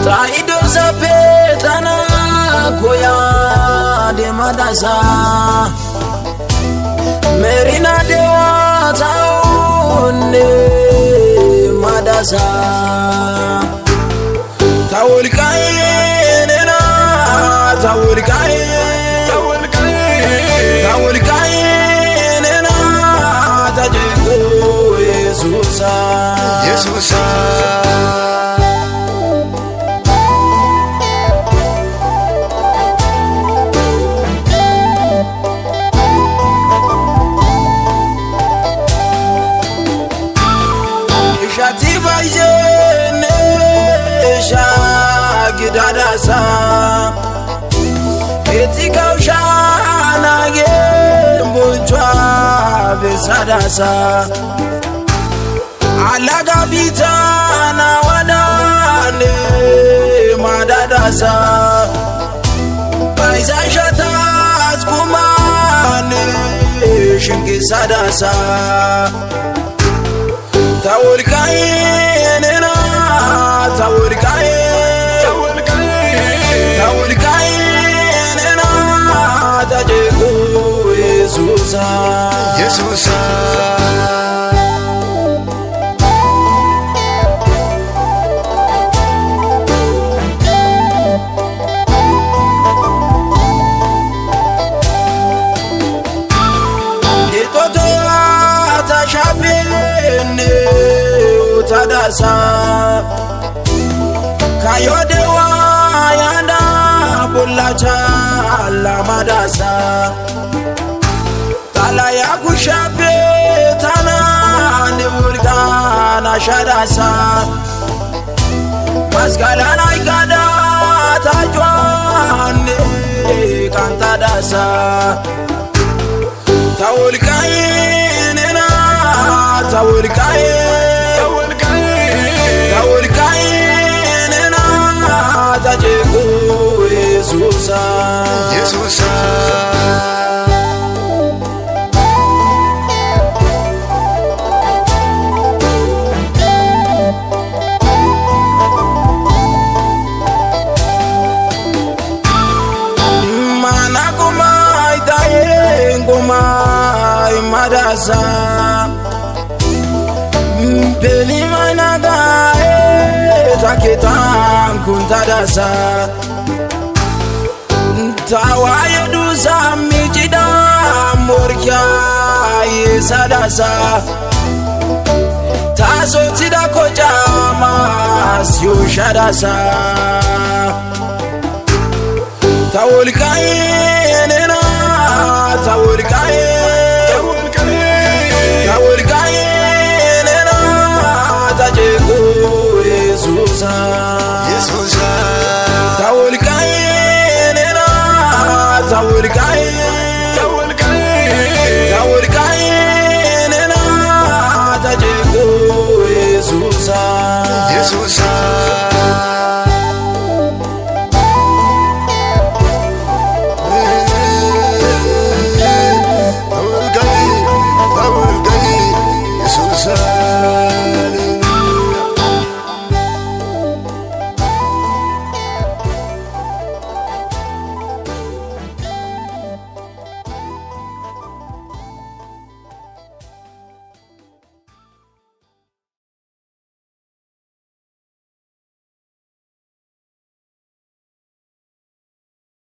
Taido zapetana koya de madasa Merina de wataone madasa Tawulkai nena tawulkai nena tajigo Yesusa Dadasa Etika ushana Mbunchwa besadasa Alaga bitana wadane madadasa Baisa shatas kumane Shinki sadasa Tawulkai nena Tawulkai nena tajigo Yesusa Itoto atashapene utadasa Kayodewa yanda bulacha la madasa Tala ya kushape tana ni urgana shadasa Maskalana ikada tajwane kantadasa Tawulkai nena tawulkai nena tajigo Yesusa Managuma itaye nguma imadasa Beli managa taketan kuntadasa Tawaye duza mijida morkia yesadasa Taso tida kojama syo shadasa Tawulkai nena tawulkai nena tajigo Yesusa Tawulkai nena tawulkai nena tajigo Yesusa ኢየሱስ